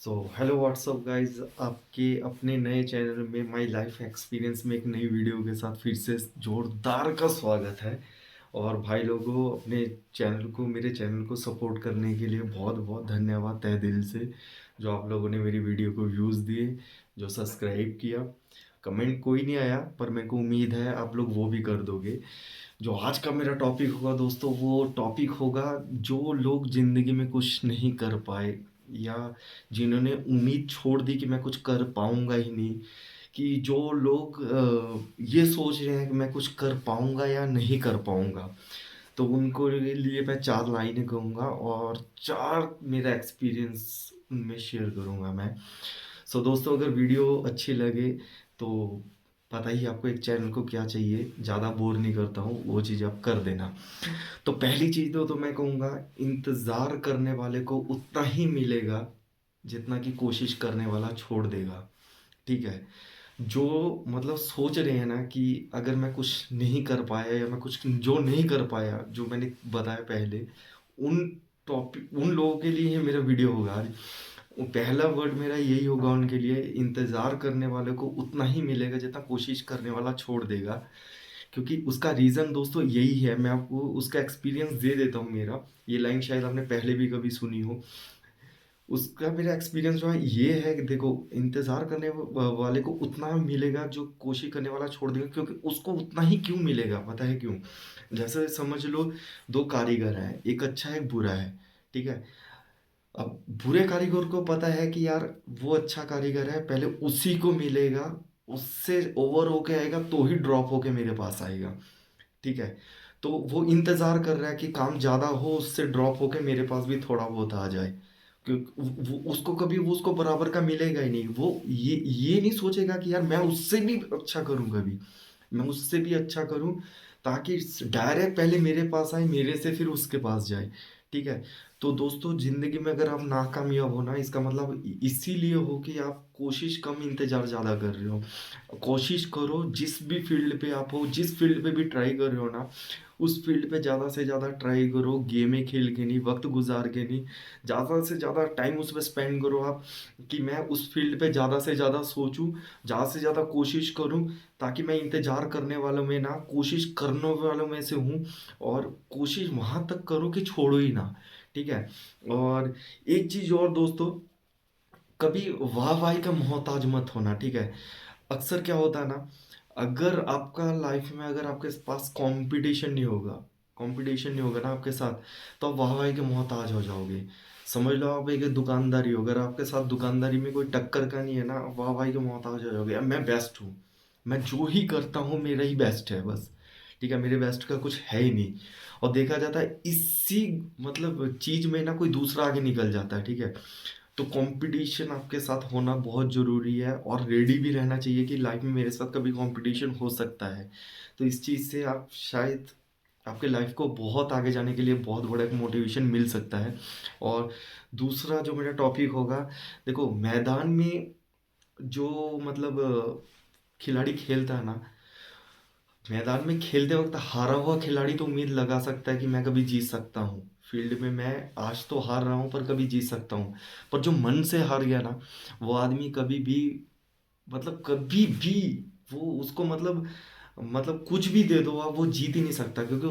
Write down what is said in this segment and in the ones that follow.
So hello what's up guys, आपके अपने नए चैनल में माय लाइफ एक्सपीरियंस में एक नई वीडियो के साथ फिर से जोरदार का स्वागत है। और भाई लोगों, अपने चैनल को मेरे चैनल को सपोर्ट करने के लिए बहुत बहुत धन्यवाद तहे दिल से। जो आप लोगों ने मेरी वीडियो को व्यूज़ दिए, जो सब्सक्राइब किया। कमेंट कोई नहीं आया, पर मेरे को उम्मीद है आप लोग वो भी कर दोगे। जो आज का मेरा टॉपिक होगा दोस्तों, वो टॉपिक होगा जो लोग ज़िंदगी में कुछ नहीं कर पाए, या जिन्होंने उम्मीद छोड़ दी कि मैं कुछ कर पाऊंगा ही नहीं। कि जो लोग ये सोच रहे हैं कि मैं कुछ कर पाऊंगा या नहीं कर पाऊंगा, तो उनको लिए मैं चार लाइनें कहूँगा और चार मेरा एक्सपीरियंस उनमें शेयर करूँगा मैं। सो दोस्तों, अगर वीडियो अच्छी लगे तो पता ही आपको एक चैनल को क्या चाहिए, ज़्यादा बोर नहीं करता हूँ, वो चीज़ आप कर देना। तो पहली चीज़ तो मैं कहूँगा, इंतज़ार करने वाले को उतना ही मिलेगा जितना कि कोशिश करने वाला छोड़ देगा। ठीक है। जो मतलब सोच रहे हैं ना कि अगर मैं कुछ नहीं कर पाया, या मैं कुछ जो नहीं कर पाया, जो मैंने बताया पहले, उन टॉपिक उन लोगों के लिए ही मेरा वीडियो होगा आज। वो पहला वर्ड मेरा यही होगा उनके लिए, इंतज़ार करने वाले को उतना ही मिलेगा जितना कोशिश करने वाला छोड़ देगा। क्योंकि उसका रीज़न दोस्तों यही है, मैं आपको उसका एक्सपीरियंस दे देता हूँ मेरा। ये लाइन शायद आपने पहले भी कभी सुनी हो। उसका मेरा एक्सपीरियंस जो है ये है कि देखो, इंतज़ार करने वाले को उतना मिलेगा जो कोशिश करने वाला छोड़ देगा। क्योंकि उसको उतना ही क्यों मिलेगा, पता है क्यों? जैसे समझ लो, दो कारीगर हैं, एक अच्छा है एक बुरा है। ठीक है। अब बुरे कारीगर को पता है कि यार वो अच्छा कारीगर है, पहले उसी को मिलेगा, उससे ओवर होके आएगा तो ही ड्रॉप होके मेरे पास आएगा। ठीक है। तो वो इंतजार कर रहा है कि काम ज्यादा हो, उससे ड्रॉप होके मेरे पास भी थोड़ा बहुत आ जाए। क्योंकि उसको कभी वो उसको बराबर का मिलेगा ही नहीं। वो ये नहीं सोचेगा कि यार मैं उससे भी अच्छा करूं, कभी मैं उससे भी अच्छा करूं, ताकि डायरेक्ट पहले मेरे पास आए, मेरे से फिर उसके पास जाए। ठीक है। तो दोस्तों, जिंदगी में अगर आप नाकामयाब हो ना, इसका मतलब इसीलिए हो कि आप कोशिश कम, इंतजार ज्यादा कर रहे हो। कोशिश करो, जिस भी फील्ड पे आप हो, जिस फील्ड पे भी ट्राई कर रहे हो ना, उस फील्ड पे ज़्यादा से ज़्यादा ट्राई करो, गेमें खेल के नहीं, वक्त गुजार के नहीं। ज़्यादा से ज़्यादा टाइम उस पर स्पेंड करो आप, कि मैं उस फील्ड पे ज़्यादा से ज़्यादा सोचूं, ज़्यादा से ज़्यादा कोशिश करूं, ताकि मैं इंतज़ार करने वालों में ना, कोशिश करने वालों में से हूं। और कोशिश वहाँ तक करो कि छोड़ो ही ना। ठीक है। और एक चीज़ और दोस्तों, कभी वाह वाही का मोहताज मत होना। ठीक है। अक्सर क्या होता है ना, अगर आपका लाइफ में अगर आपके पास कंपटीशन नहीं होगा ना आपके साथ, तो आप वाह वाही के मोहताज हो जाओगे। समझ लो, आप एक दुकानदारी हो, अगर आपके साथ दुकानदारी में कोई टक्कर का नहीं है ना, आप वाह वाही के मोहताज हो जाओगे। अब मैं बेस्ट हूँ, मैं जो ही करता हूँ मेरा ही बेस्ट है बस। ठीक है, मेरे बेस्ट का कुछ है ही नहीं। और देखा जाता है इसी मतलब चीज में ना, कोई दूसरा आगे निकल जाता है। ठीक है। तो कंपटीशन आपके साथ होना बहुत ज़रूरी है, और रेडी भी रहना चाहिए कि लाइफ में मेरे साथ कभी कंपटीशन हो सकता है। तो इस चीज़ से आप शायद आपके लाइफ को बहुत आगे जाने के लिए बहुत बड़ा एक मोटिवेशन मिल सकता है। और दूसरा जो मेरा टॉपिक होगा, देखो मैदान में जो मतलब खिलाड़ी खेलता है ना, मैदान में खेलते वक्त हारा हुआ खिलाड़ी तो उम्मीद लगा सकता है कि मैं कभी जीत सकता हूँ। फील्ड में मैं आज तो हार रहा हूँ, पर कभी जीत सकता हूँ। पर जो मन से हार गया ना, वो आदमी कभी भी, मतलब कभी भी, वो उसको मतलब कुछ भी दे दो आप, वो जीत ही नहीं सकता। क्योंकि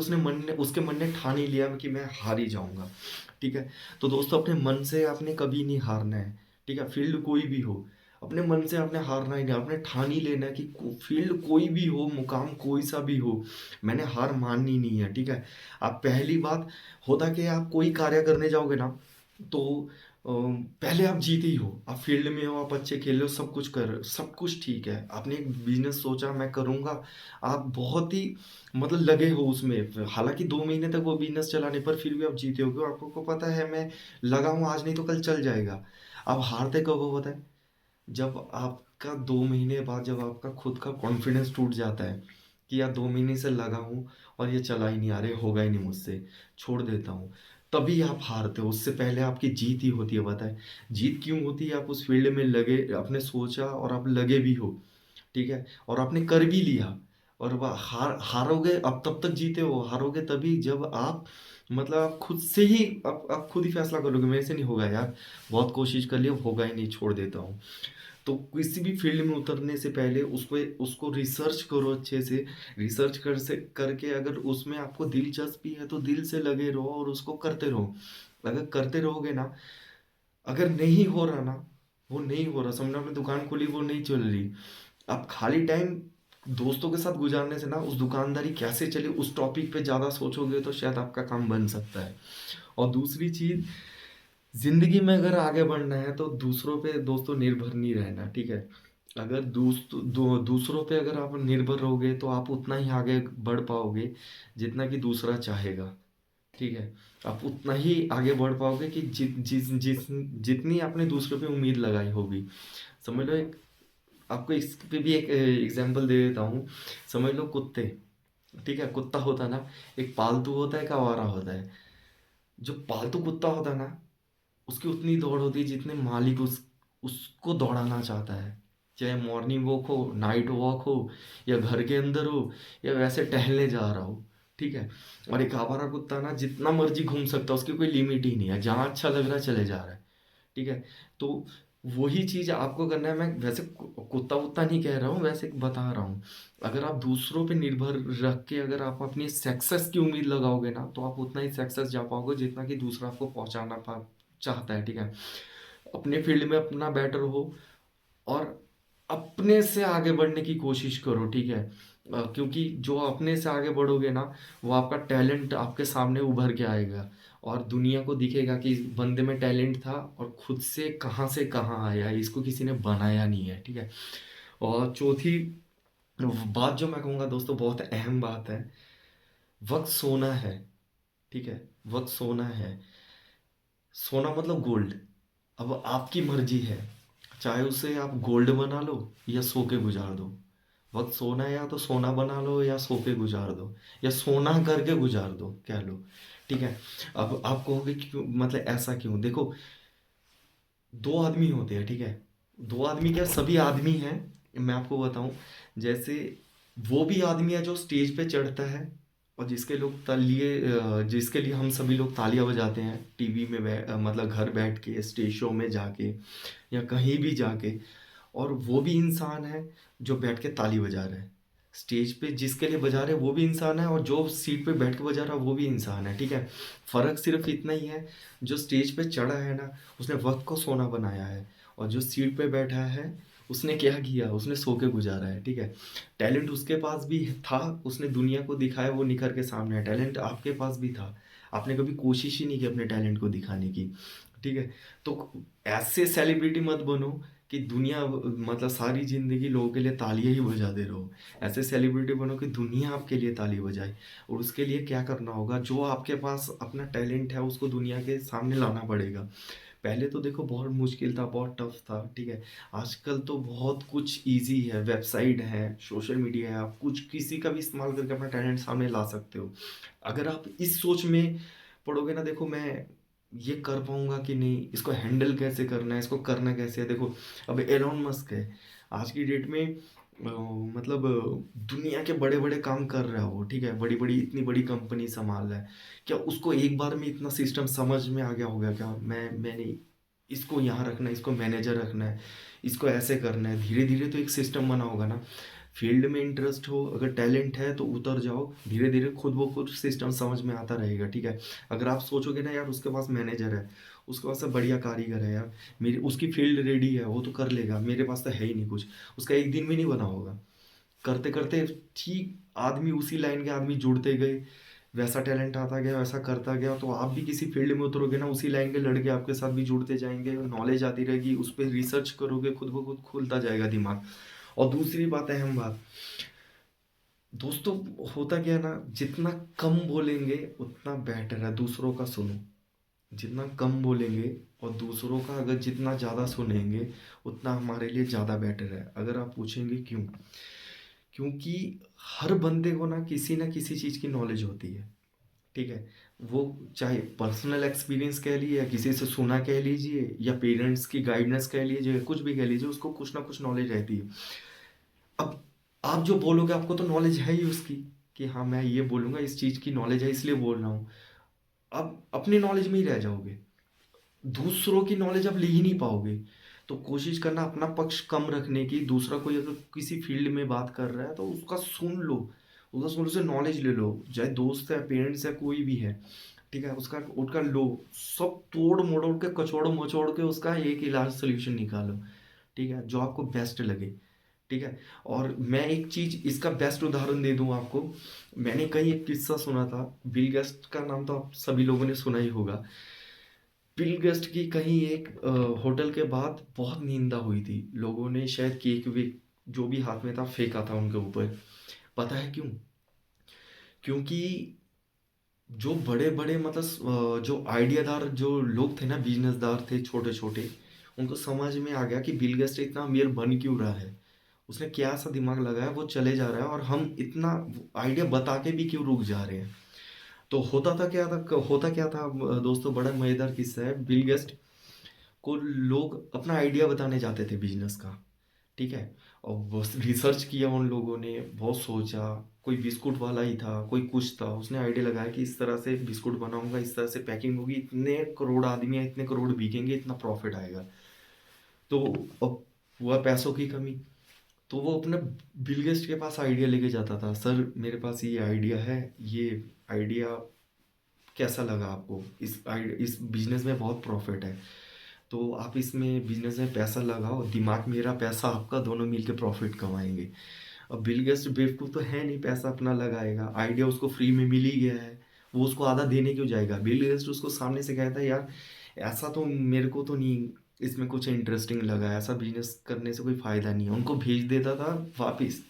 उसके मन ने ठान ही लिया कि मैं हार ही जाऊंगा। ठीक है। तो दोस्तों, अपने मन से आपने कभी नहीं हारना है। ठीक है। फील्ड कोई भी हो, अपने मन से आपने हारना ही नहीं, आपने ठान ही लेना है कि फील्ड कोई भी हो, मुकाम कोई सा भी हो, मैंने हार माननी नहीं है। ठीक है। आप पहली बात, होता कि आप कोई कार्य करने जाओगे ना, तो पहले आप जीते ही हो, आप फील्ड में हो, आप अच्छे खेल रहे हो, सब कुछ कर रहे हो, सब कुछ ठीक है, आपने एक बिजनेस सोचा मैं करूंगा, आप बहुत ही मतलब लगे हो उसमें। हालांकि 2 महीने तक वो बिजनेस चला नहीं, पर फिर भी आप जीते हो, क्यों? आपको को पता है मैं लगा हूँ, आज नहीं तो कल चल जाएगा। आप हारते कब हो पता है? जब आपका 2 महीने बाद, जब आपका खुद का कॉन्फिडेंस टूट जाता है कि यार 2 महीने से लगा हूँ और ये चला ही नहीं, आ रहे होगा ही नहीं मुझसे, छोड़ देता हूँ, तभी आप हारते हो। उससे पहले आपकी जीत ही होती है। बताए जीत क्यों होती है? आप उस फील्ड में लगे, आपने सोचा और आप लगे भी हो। ठीक है। और आपने कर भी लिया। और वह हारोगे, अब तब तक जीते हो, हारोगे तभी जब आप मतलब आप खुद से ही आप खुद ही फैसला करोगे मेरे से नहीं होगा यार, बहुत कोशिश कर लिया, होगा ही नहीं, छोड़ देता हूँ। तो किसी भी फील्ड में उतरने से पहले उसको उसको रिसर्च करो अच्छे से। रिसर्च करके अगर उसमें आपको दिलचस्पी है तो दिल से लगे रहो और उसको करते रहो। अगर करते रहोगे ना, अगर नहीं हो रहा ना, वो नहीं हो रहा, समझो आपने दुकान खोली वो नहीं चल रही, आप खाली टाइम दोस्तों के साथ गुजारने से ना उस दुकानदारी कैसे चले उस टॉपिक पे ज़्यादा सोचोगे तो शायद आपका काम बन सकता है। और दूसरी चीज़, जिंदगी में अगर आगे बढ़ना है तो दूसरों पे दोस्तों निर्भर नहीं रहना, ठीक है। अगर दूसरों पे अगर आप निर्भर रहोगे तो आप उतना ही आगे बढ़ पाओगे जितना कि दूसरा चाहेगा, ठीक है। आप उतना ही आगे बढ़ पाओगे कि जितनी आपने दूसरों पे उम्मीद लगाई होगी। समझ लो एक, आपको इस पे भी एक एग्जांपल दे देता हूँ। समझ लो कुत्ते, ठीक है, कुत्ता होता है ना, एक पालतू होता है, एक आवारा होता है। जो पालतू कुत्ता होता है ना, उसकी उतनी दौड़ होती है जितने मालिक उसको दौड़ाना चाहता है। चाहे मॉर्निंग वॉक हो, नाइट वॉक हो, या घर के अंदर हो, या वैसे टहलने जा रहा हो, ठीक है। और एक आवारा कुत्ता ना जितना मर्जी घूम सकता है, उसकी कोई लिमिट ही नहीं है, जहाँ अच्छा लग रहा है चले जा रहा है, ठीक है। तो वही चीज आपको करना है। मैं वैसे कुत्ता वुत्ता नहीं कह रहा हूँ, वैसे बता रहा हूँ। अगर आप दूसरों पे निर्भर रख के अगर आप अपनी सक्सेस की उम्मीद लगाओगे ना तो आप उतना ही सक्सेस जा पाओगे जितना कि दूसरा आपको पहुंचाना चाहता है, ठीक है। अपने फील्ड में अपना बेटर हो और अपने से आगे बढ़ने की कोशिश करो, ठीक है। क्योंकि जो अपने से आगे बढ़ोगे ना, वो आपका टैलेंट आपके सामने उभर के आएगा और दुनिया को दिखेगा कि इस बंदे में टैलेंट था और खुद से कहाँ आया है, इसको किसी ने बनाया नहीं है, ठीक है। और चौथी बात जो मैं कहूँगा दोस्तों, बहुत अहम बात है, वक्त सोना है, ठीक है। वक्त सोना है। सोना मतलब गोल्ड। अब आपकी मर्जी है, चाहे उसे आप गोल्ड बना लो या सो के गुजार दो। वक्त सोना है, या तो सोना बना लो या सो के गुजार दो, या सोना करके गुजार दो कह लो, ठीक है। अब आप कहोगे क्यों, मतलब ऐसा क्यों? देखो, दो आदमी होते हैं, ठीक है। दो आदमी क्या, सभी आदमी हैं। मैं आपको बताऊं, जैसे वो भी आदमी है जो स्टेज पे चढ़ता है और जिसके लिए हम सभी लोग तालियां बजाते हैं, टीवी में मतलब घर बैठ के, स्टेज शो में जाके, या कहीं भी जाके। और वो भी इंसान है जो बैठ के ताली बजा रहा है। स्टेज पे जिसके लिए बजा रहे हैं वो भी इंसान है, और जो सीट पे बैठ के बजा रहा है वो भी इंसान है, ठीक है। फर्क सिर्फ इतना ही है, जो स्टेज पे चढ़ा है ना, उसने वक्त को सोना बनाया है, और जो सीट पे बैठा है उसने क्या किया, उसने सो के गुजारा है, ठीक है। टैलेंट उसके पास भी था, उसने दुनिया को दिखाया, वो निखर के सामने है। टैलेंट आपके पास भी था, आपने कभी कोशिश ही नहीं की अपने टैलेंट को दिखाने की, ठीक है। तो ऐसे सेलिब्रिटी मत बनो कि दुनिया, मतलब सारी जिंदगी लोगों के लिए तालियां ही बजाते रहो। ऐसे सेलिब्रिटी बनो कि दुनिया आपके लिए ताली बजाए। और उसके लिए क्या करना होगा, जो आपके पास अपना टैलेंट है उसको दुनिया के सामने लाना पड़ेगा। पहले तो देखो बहुत मुश्किल था, बहुत टफ था, ठीक है। आजकल तो बहुत कुछ इजी है, वेबसाइट है, सोशल मीडिया है, आप कुछ किसी का भी इस्तेमाल करके अपना टैलेंट सामने ला सकते हो। अगर आप इस सोच में पढ़ोगे ना, देखो मैं ये कर पाऊंगा कि नहीं, इसको हैंडल कैसे करना है, इसको करना कैसे है। देखो, अब एलोन मस्क है, आज की डेट में मतलब दुनिया के बड़े बड़े काम कर रहा है वो, ठीक है, बड़ी बड़ी इतनी बड़ी कंपनी संभाल रहा है। क्या उसको एक बार में इतना सिस्टम समझ में आ गया होगा क्या? मैंने इसको यहाँ रखना है, इसको मैनेजर रखना है, इसको ऐसे करना है, धीरे धीरे तो एक सिस्टम बना होगा ना। फील्ड में इंटरेस्ट हो, अगर टैलेंट है तो उतर जाओ, धीरे धीरे खुद ब खुद सिस्टम समझ में आता रहेगा, ठीक है। अगर आप सोचोगे ना यार उसके पास मैनेजर है, उसके पास तो बढ़िया कारीगर है यार, मेरी उसकी फील्ड रेडी है, वो तो कर लेगा, मेरे पास तो है ही नहीं कुछ, उसका एक दिन भी नहीं बना होगा। करते करते ठीक आदमी, उसी लाइन के आदमी जुड़ते गए, वैसा टैलेंट आता गया, वैसा करता गया, तो आप भी किसी फील्ड में उतरोगे ना, उसी लाइन के लड़के आपके साथ भी जुड़ते जाएंगे, नॉलेज आती रहेगी, उस पर रिसर्च करोगे, खुद ब खुद खुलता जाएगा दिमाग। और दूसरी बात, अहम बात दोस्तों, होता क्या है ना, जितना कम बोलेंगे उतना बेटर है, दूसरों का सुनो। जितना कम बोलेंगे और दूसरों का अगर जितना ज़्यादा सुनेंगे उतना हमारे लिए ज़्यादा बेटर है। अगर आप पूछेंगे क्यों, क्योंकि हर बंदे को ना किसी चीज़ की नॉलेज होती है, ठीक है। वो चाहे पर्सनल एक्सपीरियंस कह लीजिए, या किसी से सुना कह लीजिए, या पेरेंट्स की गाइडेंस कह लीजिए, कुछ भी कह लीजिए, उसको कुछ ना कुछ नॉलेज रहती है। अब आप जो बोलोगे आपको तो नॉलेज है ही उसकी, कि हाँ मैं ये बोलूँगा, इस चीज़ की नॉलेज है इसलिए बोल रहा हूँ। आप अपनी नॉलेज में ही रह जाओगे, दूसरों की नॉलेज आप ले ही नहीं पाओगे। तो कोशिश करना अपना पक्ष कम रखने की, दूसरा कोई अगर किसी फील्ड में बात कर रहा है तो उसका सुन लो, उसका सुन, उससे नॉलेज ले लो, चाहे दोस्त है, पेरेंट्स है, कोई भी है, ठीक है, उसका उसका लो, सब तोड़ मरोड़ के, कचोड़ मचोड़ के उसका एक इलाज सोल्यूशन निकालो, ठीक है, जो आपको बेस्ट लगे, ठीक है। और मैं एक चीज इसका बेस्ट उदाहरण दे दूं आपको, मैंने कहीं एक किस्सा सुना था, बिल गेट्स का नाम तो आप सभी लोगों ने सुना ही होगा। बिल गेट्स की कहीं एक होटल के बाद बहुत निंदा हुई थी, लोगों ने शायद केक वेक जो भी हाथ में था फेंका था उनके ऊपर। पता है क्यों? क्योंकि जो बड़े बड़े मतलब जो आइडियादार जो लोग थे ना, बिजनेसदार थे छोटे छोटे, उनको समझ में आ गया कि बिल गेट्स इतना अमीर बन क्यों रहा है, उसने क्या सा दिमाग लगाया, वो चले जा रहा है और हम इतना आइडिया बता के भी क्यों रुक जा रहे हैं। तो होता क्या था दोस्तों, बड़ा मजेदार किस्सा है। बिल गेट्स को लोग अपना आइडिया बताने जाते थे बिजनेस का, ठीक है, और बस रिसर्च किया उन लोगों ने, बहुत सोचा, कोई बिस्कुट वाला ही था, कोई कुछ था, उसने आइडिया लगाया कि इस तरह से बिस्कुट बनाऊंगा, इस तरह से पैकिंग होगी, इतने करोड़ आदमी हैं, इतने करोड़ बिकेंगे, इतना प्रॉफिट आएगा। तो अब हुआ पैसों की कमी, तो वो अपने बिल गेट्स के पास आइडिया लेके जाता था, सर मेरे पास ये आइडिया है, ये आइडिया कैसा लगा आपको, इस बिजनेस में बहुत प्रॉफिट है, तो आप इसमें बिजनेस में पैसा लगाओ, दिमाग मेरा, पैसा आपका, दोनों मिलके प्रॉफिट कमाएंगे। अब बिल गेट्स बेवकूफ़ तो है नहीं, पैसा अपना लगाएगा, आइडिया उसको फ्री में मिल ही गया है, वो उसको आधा देने क्यों जाएगा। बिल गेट्स उसको सामने से कहता है, यार ऐसा तो मेरे को तो नहीं इसमें कुछ इंटरेस्टिंग लगा, ऐसा बिजनेस करने से कोई फ़ायदा नहीं है, उनको भेज देता था वापिस।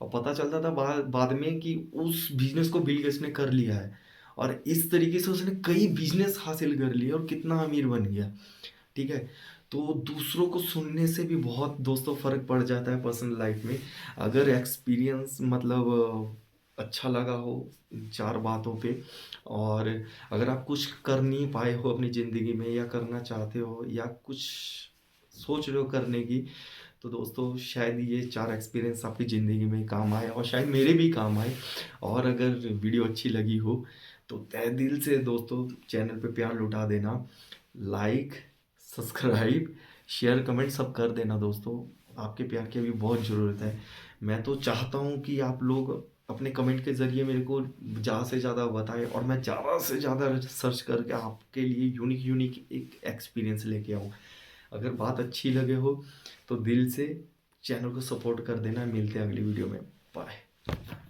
और पता चलता था बाद बाद में कि उस बिजनेस को बिल गेट्स ने कर लिया है, और इस तरीके से उसने कई बिजनेस हासिल कर लिए और कितना अमीर बन गया, ठीक है। तो दूसरों को सुनने से भी बहुत दोस्तों फर्क पड़ जाता है पर्सनल लाइफ में। अगर एक्सपीरियंस मतलब अच्छा लगा हो चार बातों पे, और अगर आप कुछ कर नहीं पाए हो अपनी ज़िंदगी में, या करना चाहते हो, या कुछ सोच रहे हो करने की, तो दोस्तों शायद ये चार एक्सपीरियंस आपकी ज़िंदगी में काम आए, और शायद मेरे भी काम आए। और अगर वीडियो अच्छी लगी हो तो तहे दिल से दोस्तों चैनल पे प्यार लुटा देना, लाइक, सब्सक्राइब, शेयर, कमेंट सब कर देना दोस्तों, आपके प्यार की अभी बहुत ज़रूरत है। मैं तो चाहता हूँ कि आप लोग अपने कमेंट के ज़रिए मेरे को ज़्यादा से ज़्यादा बताएं, और मैं ज़्यादा से ज़्यादा सर्च करके आपके लिए यूनिक यूनिक एक एक्सपीरियंस लेके आऊँ। अगर बात अच्छी लगे हो तो दिल से चैनल को सपोर्ट कर देना। मिलते हैं अगली वीडियो में। बाय।